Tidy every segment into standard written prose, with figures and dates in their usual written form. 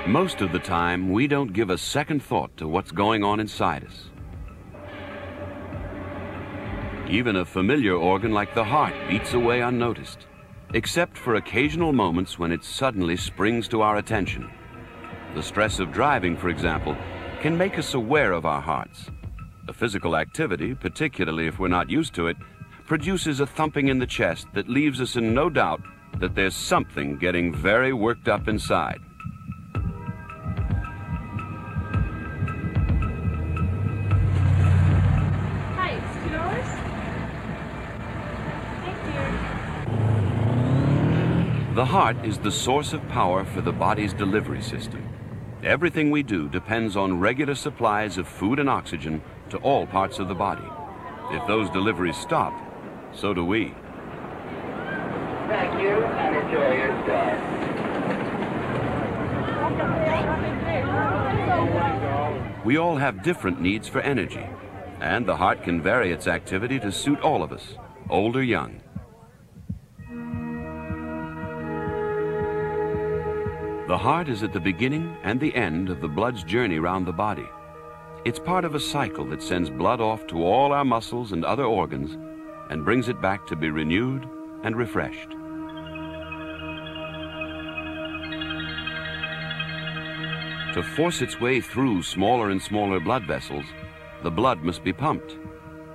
Most of the time, we don't give a second thought to what's going on inside us. Even a familiar organ like the heart beats away unnoticed, except for occasional moments when it suddenly springs to our attention. The stress of driving, for example, can make us aware of our hearts. A physical activity, particularly if we're not used to it, produces a thumping in the chest that leaves us in no doubt that there's something getting very worked up inside. Hi, it's $2. Thank you. The heart is the source of power for the body's delivery system. Everything we do depends on regular supplies of food and oxygen to all parts of the body. If those deliveries stop, so do we. Thank you and enjoy your stay. We all have different needs for energy, and the heart can vary its activity to suit all of us, old or young. The heart is at the beginning and the end of the blood's journey around the body. It's part of a cycle that sends blood off to all our muscles and other organs and brings it back to be renewed and refreshed. To force its way through smaller and smaller blood vessels, the blood must be pumped,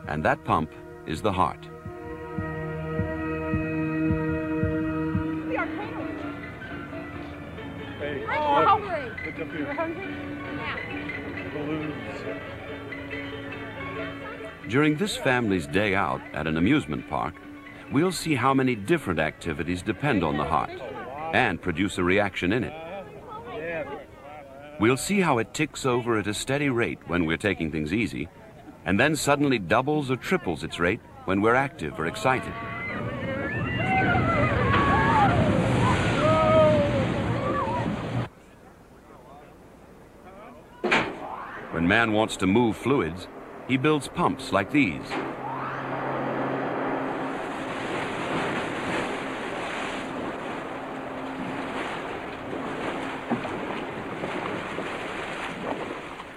and that pump is the heart. Hey, we're hungry. Look up here. We're hungry? Yeah. Balloons. During this family's day out at an amusement park, we'll see how many different activities depend on the heart and produce a reaction in it. We'll see how it ticks over at a steady rate when we're taking things easy, and then suddenly doubles or triples its rate when we're active or excited. When man wants to move fluids, he builds pumps like these.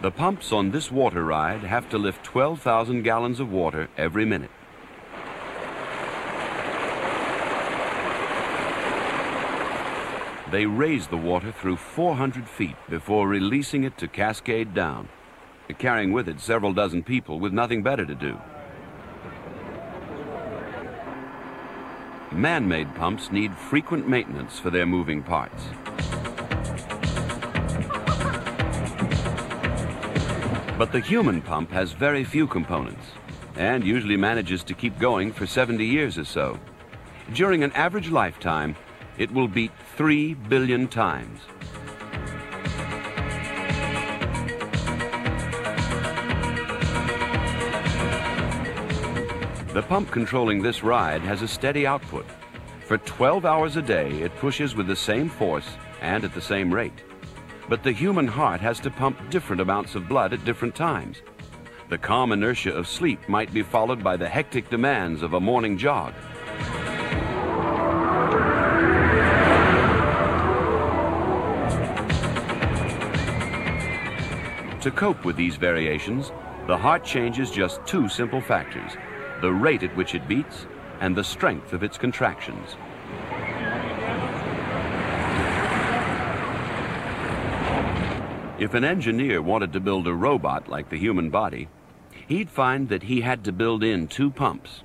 The pumps on this water ride have to lift 12,000 gallons of water every minute. They raise the water through 400 feet before releasing it to cascade down, carrying with it several dozen people with nothing better to do. Man-made pumps need frequent maintenance for their moving parts. But the human pump has very few components and usually manages to keep going for 70 years or so. During an average lifetime, it will beat 3 billion times. The pump controlling this ride has a steady output. For 12 hours a day, it pushes with the same force and at the same rate. But the human heart has to pump different amounts of blood at different times. The calm inertia of sleep might be followed by the hectic demands of a morning jog. To cope with these variations, the heart changes just two simple factors: the rate at which it beats and the strength of its contractions. If an engineer wanted to build a robot like the human body, he'd find that he had to build in two pumps.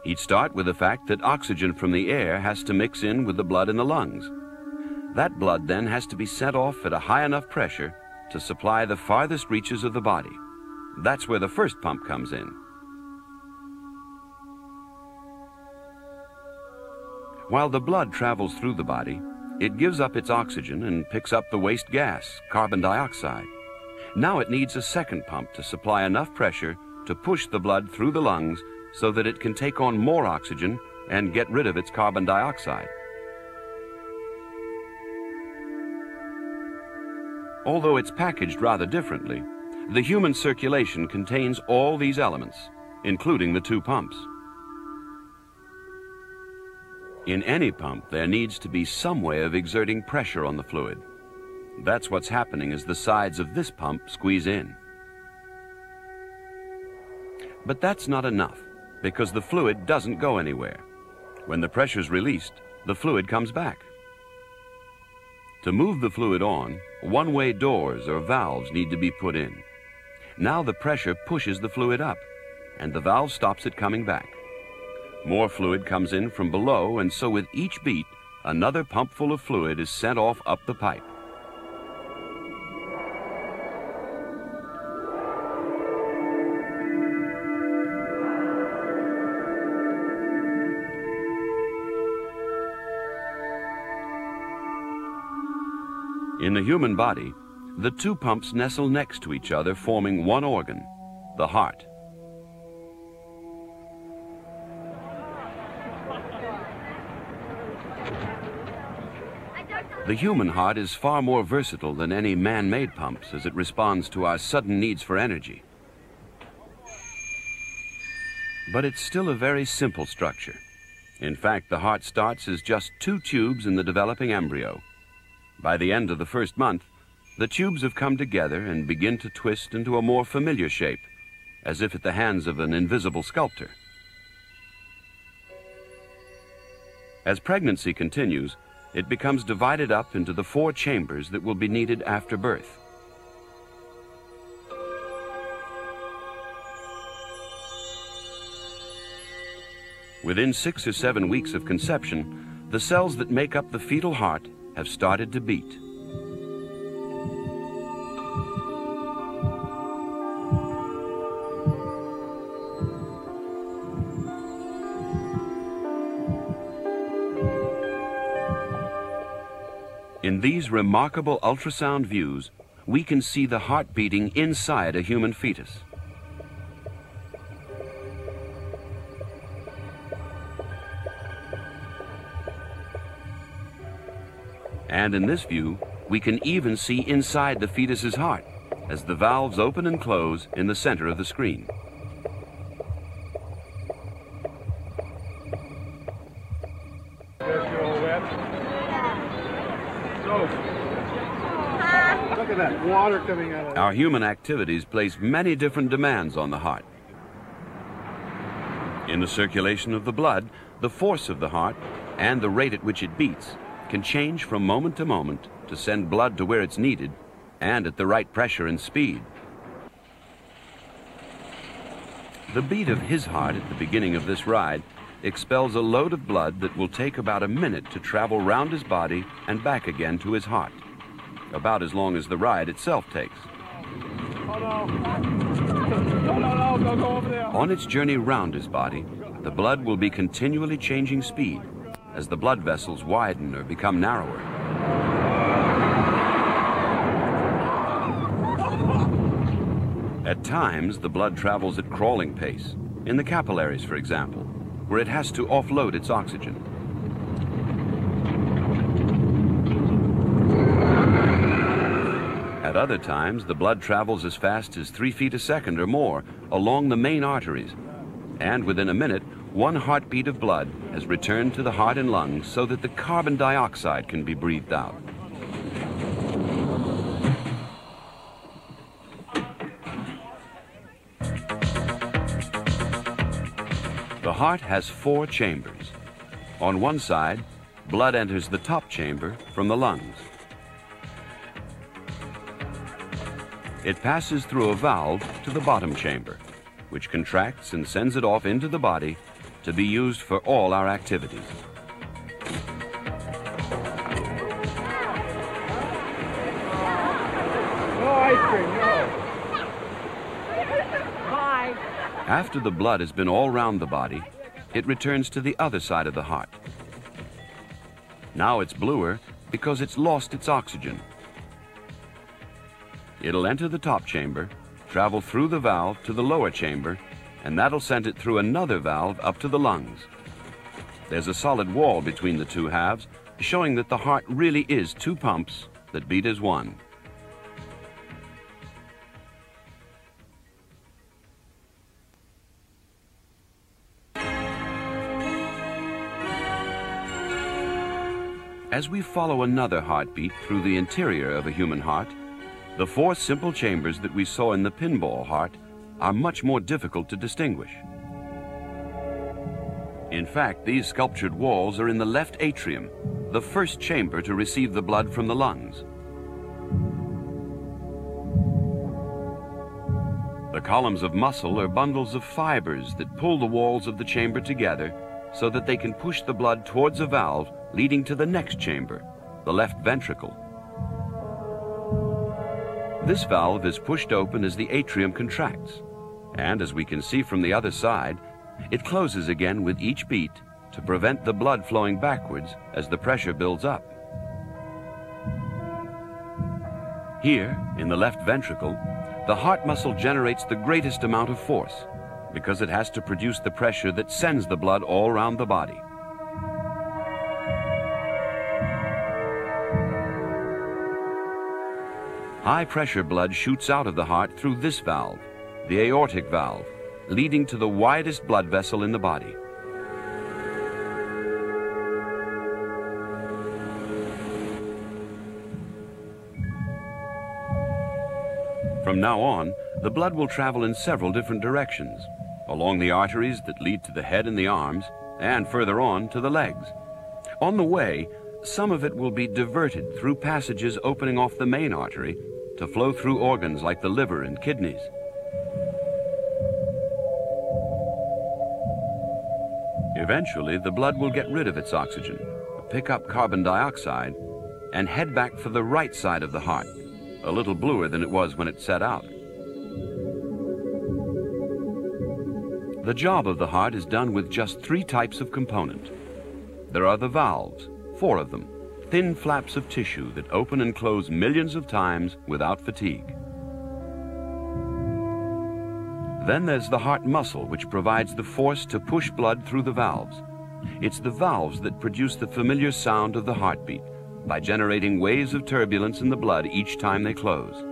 He'd start with the fact that oxygen from the air has to mix in with the blood in the lungs. That blood then has to be sent off at a high enough pressure to supply the farthest reaches of the body. That's where the first pump comes in. While the blood travels through the body, it gives up its oxygen and picks up the waste gas, carbon dioxide. Now it needs a second pump to supply enough pressure to push the blood through the lungs so that it can take on more oxygen and get rid of its carbon dioxide. Although it's packaged rather differently, the human circulation contains all these elements, including the two pumps. In any pump, there needs to be some way of exerting pressure on the fluid. That's what's happening as the sides of this pump squeeze in. But that's not enough, because the fluid doesn't go anywhere. When the pressure's released, the fluid comes back. To move the fluid on, one-way doors or valves need to be put in. Now the pressure pushes the fluid up, and the valve stops it coming back. More fluid comes in from below, and so with each beat, another pump full of fluid is sent off up the pipe. In the human body, the two pumps nestle next to each other, forming one organ, the heart. The human heart is far more versatile than any man-made pumps as it responds to our sudden needs for energy. But it's still a very simple structure. In fact, the heart starts as just two tubes in the developing embryo. By the end of the first month, the tubes have come together and begin to twist into a more familiar shape, as if at the hands of an invisible sculptor. As pregnancy continues, it becomes divided up into the 4 chambers that will be needed after birth. Within 6 or 7 weeks of conception, the cells that make up the fetal heart have started to beat. In these remarkable ultrasound views, we can see the heart beating inside a human fetus. And in this view, we can even see inside the fetus's heart as the valves open and close in the center of the screen. Look at that water coming out of it. Our human activities place many different demands on the heart. In the circulation of the blood, the force of the heart and the rate at which it beats can change from moment to moment to send blood to where it's needed and at the right pressure and speed. The beat of his heart at the beginning of this ride expels a load of blood that will take about a minute to travel round his body and back again to his heart, about as long as the ride itself takes. Oh, no. No, don't go over there. On its journey round his body, the blood will be continually changing speed as the blood vessels widen or become narrower. At times, the blood travels at crawling pace, in the capillaries, for example, where it has to offload its oxygen. At other times, the blood travels as fast as 3 feet a second or more along the main arteries, and within a minute, 1 heartbeat of blood has returned to the heart and lungs so that the carbon dioxide can be breathed out. The heart has 4 chambers. On one side, blood enters the top chamber from the lungs. It passes through a valve to the bottom chamber, which contracts and sends it off into the body to be used for all our activities. No ice cream, no. Bye. After the blood has been all round the body, it returns to the other side of the heart. Now it's bluer because it's lost its oxygen. It'll enter the top chamber, travel through the valve to the lower chamber, and that'll send it through another valve up to the lungs. There's a solid wall between the two halves, showing that the heart really is 2 pumps that beat as one. As we follow another heartbeat through the interior of a human heart, the 4 simple chambers that we saw in the pinball heart are much more difficult to distinguish. In fact, these sculptured walls are in the left atrium, the first chamber to receive the blood from the lungs. The columns of muscle are bundles of fibers that pull the walls of the chamber together so that they can push the blood towards a valve leading to the next chamber, the left ventricle. This valve is pushed open as the atrium contracts, and as we can see from the other side, it closes again with each beat to prevent the blood flowing backwards as the pressure builds up. Here, in the left ventricle, the heart muscle generates the greatest amount of force because it has to produce the pressure that sends the blood all around the body. High-pressure blood shoots out of the heart through this valve, the aortic valve, leading to the widest blood vessel in the body. From now on, the blood will travel in several different directions, along the arteries that lead to the head and the arms, and further on to the legs. On the way, some of it will be diverted through passages opening off the main artery to flow through organs like the liver and kidneys. Eventually, the blood will get rid of its oxygen, pick up carbon dioxide, and head back for the right side of the heart, a little bluer than it was when it set out. The job of the heart is done with just 3 types of component. There are the valves, 4 of them, thin flaps of tissue that open and close millions of times without fatigue. Then there's the heart muscle, which provides the force to push blood through the valves. It's the valves that produce the familiar sound of the heartbeat by generating waves of turbulence in the blood each time they close.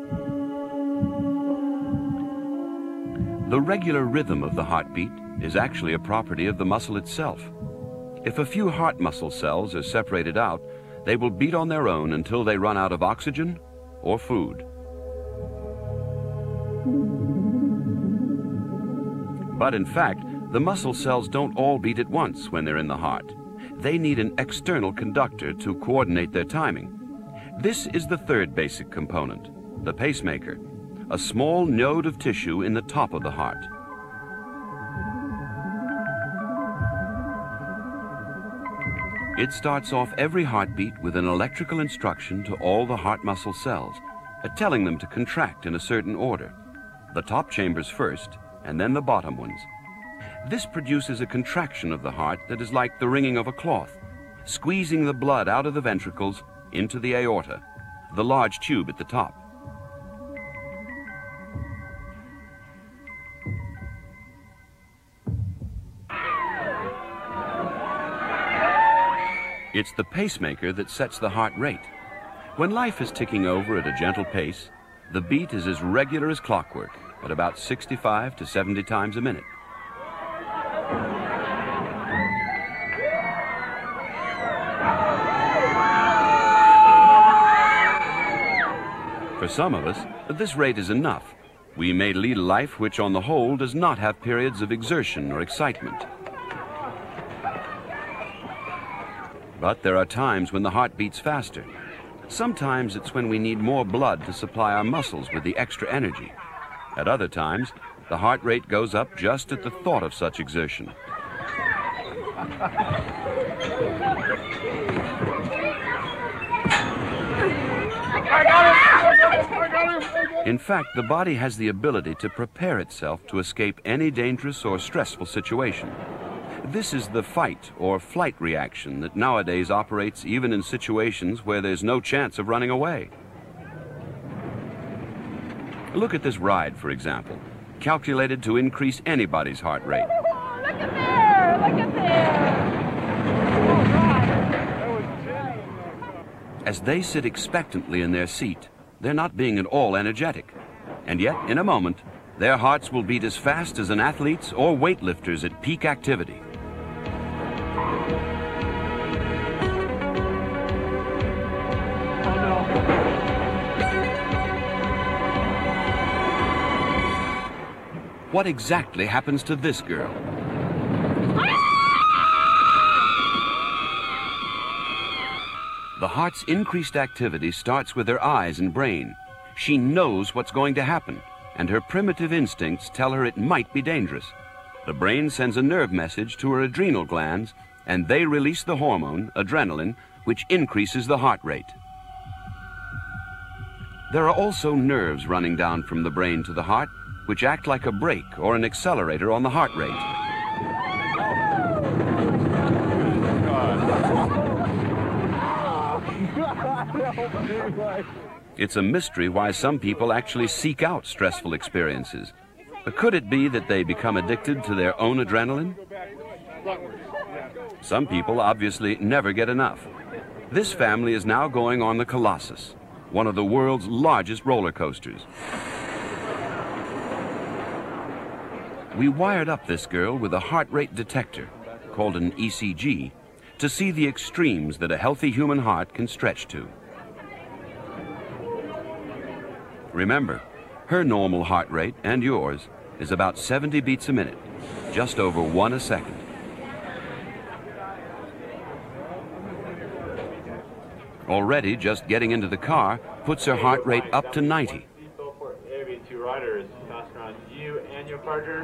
The regular rhythm of the heartbeat is actually a property of the muscle itself. If a few heart muscle cells are separated out, they will beat on their own until they run out of oxygen or food. But in fact, the muscle cells don't all beat at once when they're in the heart. They need an external conductor to coordinate their timing. This is the 3rd basic component, the pacemaker, a small node of tissue in the top of the heart. It starts off every heartbeat with an electrical instruction to all the heart muscle cells, telling them to contract in a certain order. The top chambers first, and then the bottom ones. This produces a contraction of the heart that is like the wringing of a cloth, squeezing the blood out of the ventricles into the aorta, the large tube at the top. It's the pacemaker that sets the heart rate. When life is ticking over at a gentle pace, the beat is as regular as clockwork at about 65 to 70 times a minute. For some of us, this rate is enough. We may lead a life which on the whole does not have periods of exertion or excitement. But there are times when the heart beats faster. Sometimes it's when we need more blood to supply our muscles with the extra energy. At other times, the heart rate goes up just at the thought of such exertion. In fact, the body has the ability to prepare itself to escape any dangerous or stressful situation. This is the fight or flight reaction that nowadays operates even in situations where there's no chance of running away. Look at this ride, for example, calculated to increase anybody's heart rate. Oh, look at there! Look at there! As they sit expectantly in their seat, they're not being at all energetic. And yet, in a moment, their hearts will beat as fast as an athlete's or weightlifter's at peak activity. What exactly happens to this girl? The heart's increased activity starts with her eyes and brain. She knows what's going to happen, and her primitive instincts tell her it might be dangerous. The brain sends a nerve message to her adrenal glands, and they release the hormone, adrenaline, which increases the heart rate. There are also nerves running down from the brain to the heart, which act like a brake or an accelerator on the heart rate. It's a mystery why some people actually seek out stressful experiences. Could it be that they become addicted to their own adrenaline? Some people obviously never get enough. This family is now going on the Colossus, one of the world's largest roller coasters. We wired up this girl with a heart rate detector, called an ECG, to see the extremes that a healthy human heart can stretch to. Remember, her normal heart rate, and yours, is about 70 beats a minute, just over 1 a second. Already, just getting into the car puts her heart rate up to 90. Every two riders, pass around you and your partner,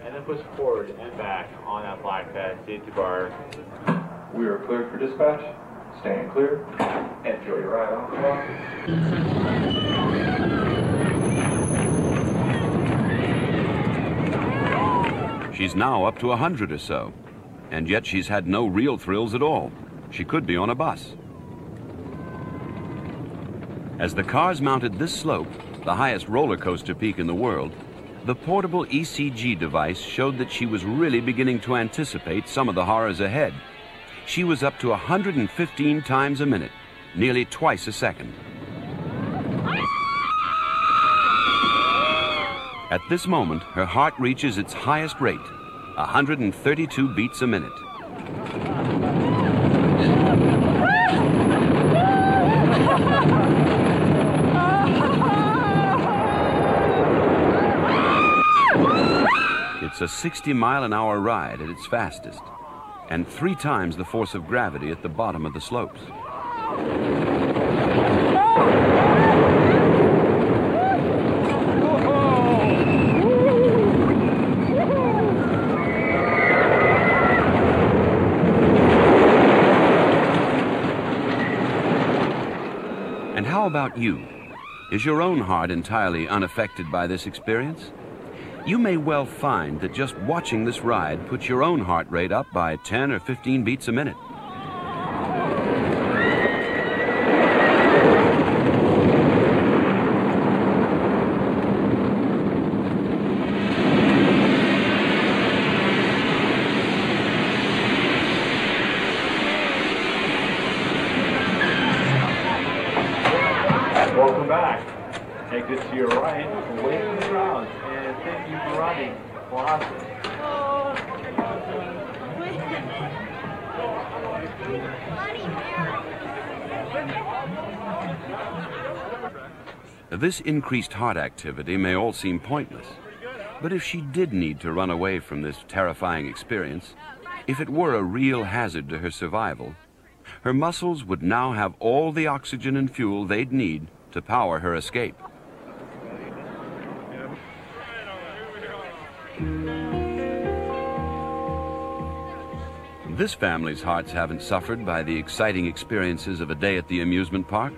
and then push forward and back on that black pad, safety bar. We are cleared for dispatch. Stand clear. Enjoy your ride on the clock. She's now up to 100 or so, and yet she's had no real thrills at all. She could be on a bus. As the cars mounted this slope, the highest roller coaster peak in the world, the portable ECG device showed that she was really beginning to anticipate some of the horrors ahead. She was up to 115 times a minute, nearly twice a second. At this moment, her heart reaches its highest rate, 132 beats a minute. It's a 60-mile-an-hour ride at its fastest, and 3 times the force of gravity at the bottom of the slopes. And how about you? Is your own heart entirely unaffected by this experience? You may well find that just watching this ride puts your own heart rate up by 10 or 15 beats a minute. Welcome back. Exit to your right, away from the ground, and thank you for riding Colossus. This increased heart activity may all seem pointless, but if she did need to run away from this terrifying experience, if it were a real hazard to her survival, her muscles would now have all the oxygen and fuel they'd need to power her escape. This family's hearts haven't suffered by the exciting experiences of a day at the amusement park.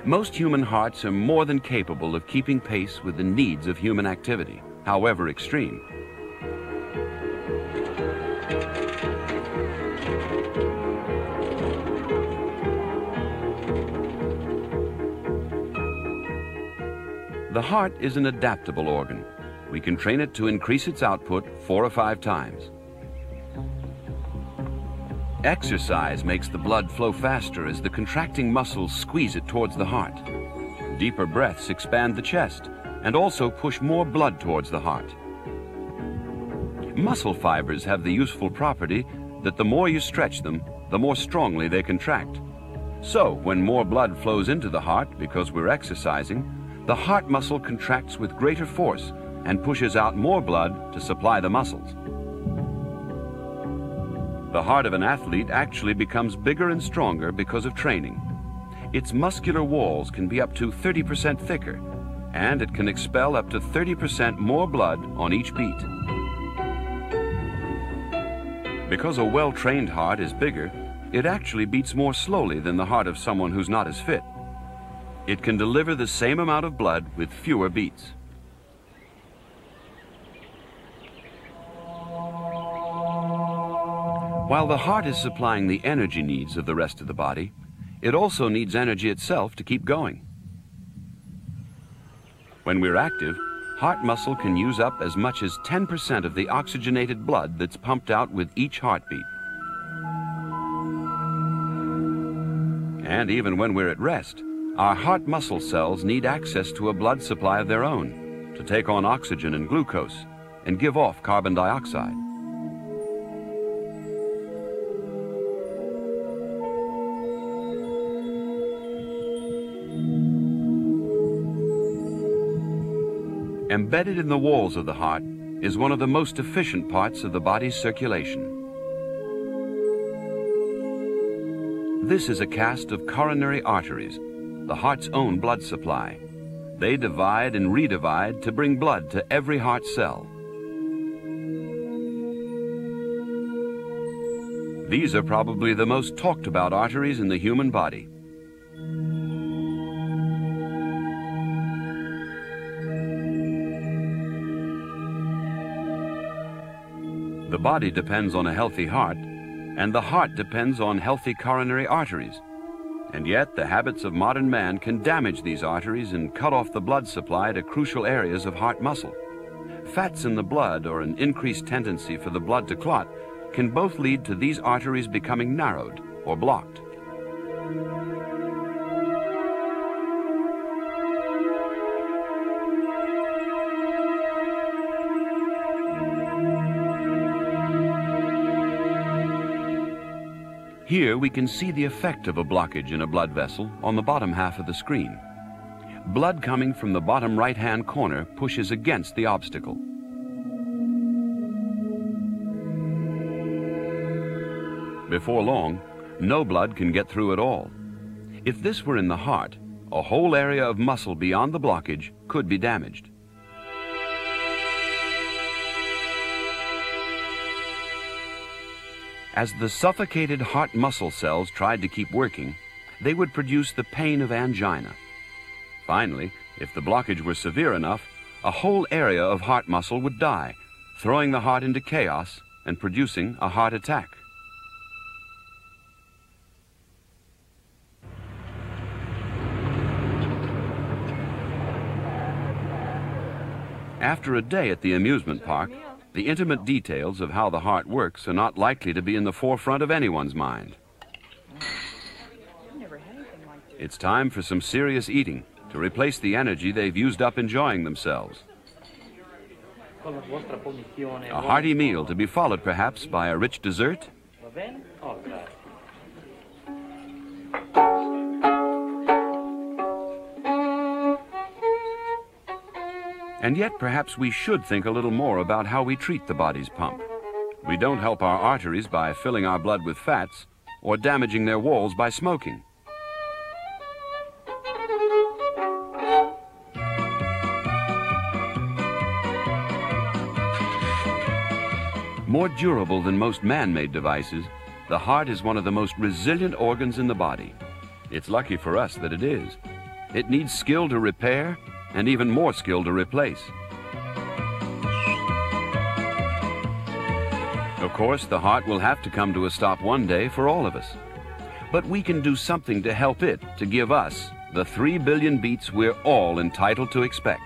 Most human hearts are more than capable of keeping pace with the needs of human activity, however extreme. The heart is an adaptable organ. We can train it to increase its output 4 or 5 times. Exercise makes the blood flow faster as the contracting muscles squeeze it towards the heart. Deeper breaths expand the chest and also push more blood towards the heart. Muscle fibers have the useful property that the more you stretch them, the more strongly they contract. So, when more blood flows into the heart because we're exercising, the heart muscle contracts with greater force and pushes out more blood to supply the muscles. The heart of an athlete actually becomes bigger and stronger because of training. Its muscular walls can be up to 30% thicker, and it can expel up to 30% more blood on each beat. Because a well-trained heart is bigger, it actually beats more slowly than the heart of someone who's not as fit. It can deliver the same amount of blood with fewer beats. While the heart is supplying the energy needs of the rest of the body, it also needs energy itself to keep going. When we're active, heart muscle can use up as much as 10% of the oxygenated blood that's pumped out with each heartbeat. And even when we're at rest, our heart muscle cells need access to a blood supply of their own to take on oxygen and glucose and give off carbon dioxide. Embedded in the walls of the heart is one of the most efficient parts of the body's circulation. This is a cast of coronary arteries, the heart's own blood supply. They divide and redivide to bring blood to every heart cell. These are probably the most talked about arteries in the human body. The body depends on a healthy heart, and the heart depends on healthy coronary arteries. And yet, the habits of modern man can damage these arteries and cut off the blood supply to crucial areas of heart muscle. Fats in the blood or an increased tendency for the blood to clot can both lead to these arteries becoming narrowed or blocked. Here we can see the effect of a blockage in a blood vessel on the bottom half of the screen. Blood coming from the bottom right-hand corner pushes against the obstacle. Before long, no blood can get through at all. If this were in the heart, a whole area of muscle beyond the blockage could be damaged. As the suffocated heart muscle cells tried to keep working, they would produce the pain of angina. Finally, if the blockage were severe enough, a whole area of heart muscle would die, throwing the heart into chaos and producing a heart attack. After a day at the amusement park, the intimate details of how the heart works are not likely to be in the forefront of anyone's mind. It's time for some serious eating to replace the energy they've used up enjoying themselves. A hearty meal to be followed perhaps by a rich dessert. And yet perhaps we should think a little more about how we treat the body's pump. We don't help our arteries by filling our blood with fats or damaging their walls by smoking. More durable than most man-made devices, the heart is one of the most resilient organs in the body. It's lucky for us that it is. It needs skill to repair and even more skill to replace. Of course, the heart will have to come to a stop one day for all of us. But we can do something to help it to give us the 3 billion beats we're all entitled to expect.